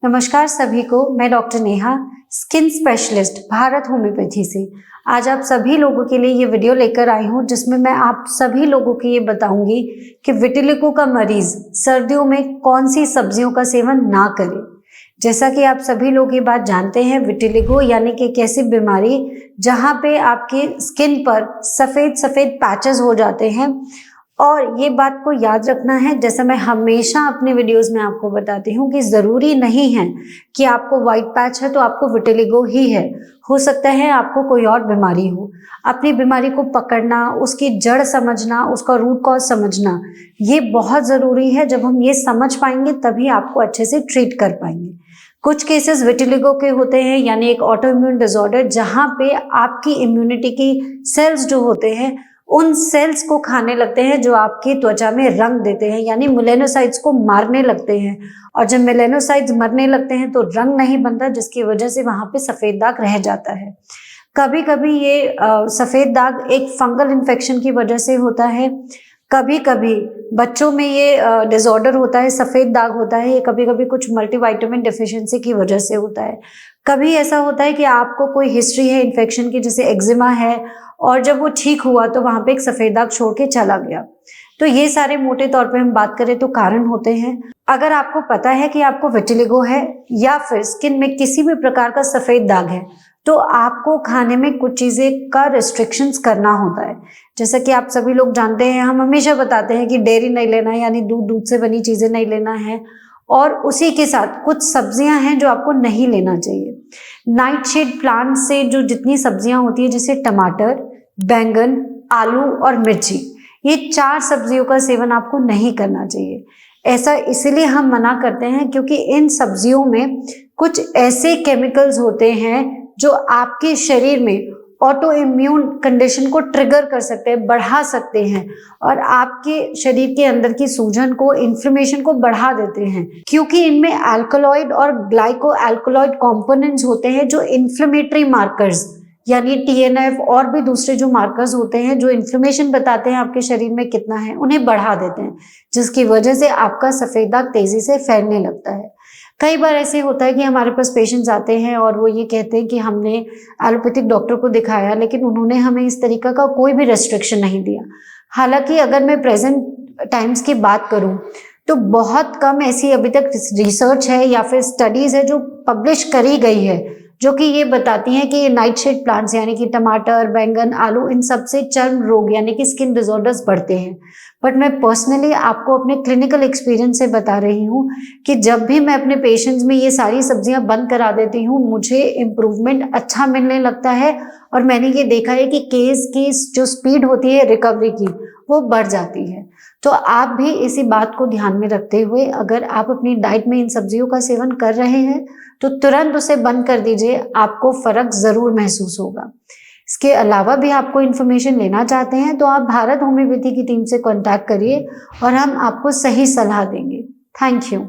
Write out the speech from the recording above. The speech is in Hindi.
नमस्कार सभी को, मैं doctor Neha, skin specialist Bharat homeopathy से। आज आप सभी लोगों के लिए ये वीडियो लेकर आई हूँ जिसमें मैं आप सभी लोगों को ये बताऊंगी कि विटिलिगो का मरीज सर्दियों में कौन सी सब्जियों का सेवन ना करे। जैसा कि आप सभी लोग ये बात जानते हैं, विटिलिगो यानी कि एक ऐसी बीमारी जहाँ पे आपकी स्किन पर सफ़ेद सफ़ेद पैचेस हो जाते हैं। और ये बात को याद रखना है, जैसा मैं हमेशा अपने वीडियोस में आपको बताती हूँ कि ज़रूरी नहीं है कि आपको वाइट पैच है तो आपको विटिलिगो ही है। हो सकता है आपको कोई और बीमारी हो। अपनी बीमारी को पकड़ना, उसकी जड़ समझना, उसका रूट कॉज समझना, ये बहुत ज़रूरी है। जब हम ये समझ पाएंगे तभी आपको अच्छे से ट्रीट कर पाएंगे। कुछ केसेस विटिलिगो के होते हैं, यानी एक ऑटो इम्यून डिसऑर्डर, जहाँ पे आपकी इम्यूनिटी की सेल्स जो होते हैं उन सेल्स को खाने लगते हैं जो आपकी त्वचा में रंग देते हैं, यानी मेलेनोसाइट्स को मारने लगते हैं। और जब मेलेनोसाइट्स मरने लगते हैं तो रंग नहीं बनता, जिसकी वजह से वहां पे सफेद दाग रह जाता है। कभी कभी ये सफेद दाग एक फंगल इन्फेक्शन की वजह से होता है। कभी कभी बच्चों में ये डिसऑर्डर होता है, सफेद दाग होता है। ये कभी कभी कुछ मल्टीविटामिन डेफिशिएंसी की वजह से होता है। कभी ऐसा होता है कि आपको कोई हिस्ट्री है इन्फेक्शन की, जैसे एक्जिमा है, और जब वो ठीक हुआ तो वहां पे एक सफेद दाग छोड़ के चला गया। तो ये सारे मोटे तौर पे हम बात करें तो कारण होते हैं। अगर आपको पता है कि आपको विटिलिगो है या फिर स्किन में किसी भी प्रकार का सफेद दाग है, तो आपको खाने में कुछ चीजें का रिस्ट्रिक्शंस करना होता है। जैसा कि आप सभी लोग जानते हैं, हम हमेशा बताते हैं कि डेयरी नहीं लेना है, यानी दूध से बनी चीजें नहीं लेना है। और उसी के साथ कुछ सब्जियां हैं जो आपको नहीं लेना चाहिए। नाइटशेड प्लांट से जो जितनी सब्जियां होती है, जैसे टमाटर, बैंगन, आलू और मिर्ची, ये 4 सब्जियों का सेवन आपको नहीं करना चाहिए। ऐसा इसलिए हम मना करते हैं क्योंकि इन सब्जियों में कुछ ऐसे केमिकल्स होते हैं जो आपके शरीर में ऑटो इम्यून कंडीशन को ट्रिगर कर सकते हैं, बढ़ा सकते हैं, और आपके शरीर के अंदर की सूजन को, इन्फ्लेमेशन को बढ़ा देते हैं। क्योंकि इनमें अल्कलॉइड और ग्लाइको अल्कलॉइड कंपोनेंट्स होते हैं जो इन्फ्लेमेटरी मार्कर्स, यानी TNF और भी दूसरे जो मार्कर्स होते हैं जो इन्फ्लेमेशन बताते हैं आपके शरीर में कितना है, उन्हें बढ़ा देते हैं, जिसकी वजह से आपका सफेद दाग तेजी से फैलने लगता है। कई बार ऐसे होता है कि हमारे पास पेशेंट्स आते हैं और वो ये कहते हैं कि हमने एलोपैथिक डॉक्टर को दिखाया लेकिन उन्होंने हमें इस तरीका का कोई भी रेस्ट्रिक्शन नहीं दिया। हालांकि अगर मैं प्रेजेंट टाइम्स की बात करूं तो बहुत कम ऐसी अभी तक रिसर्च है या फिर स्टडीज है जो पब्लिश करी गई है जो कि ये बताती हैं कि नाइटशेड प्लांट्स यानी कि टमाटर, बैंगन, आलू, इन सब से चर्म रोग यानी कि स्किन डिसऑर्डर्स बढ़ते हैं। बट मैं पर्सनली आपको अपने क्लिनिकल एक्सपीरियंस से बता रही हूँ कि जब भी मैं अपने पेशेंट्स में ये सारी सब्जियां बंद करा देती हूँ, मुझे इम्प्रूवमेंट अच्छा मिलने लगता है। और मैंने ये देखा है कि केस की जो स्पीड होती है रिकवरी की, वो बढ़ जाती है। तो आप भी इसी बात को ध्यान में रखते हुए अगर आप अपनी डाइट में इन सब्जियों का सेवन कर रहे हैं तो तुरंत उसे बंद कर दीजिए, आपको फर्क जरूर महसूस होगा। इसके अलावा भी आपको इन्फॉर्मेशन लेना चाहते हैं तो आप भारत होम्योपैथी की टीम से कांटेक्ट करिए और हम आपको सही सलाह देंगे। Thank you.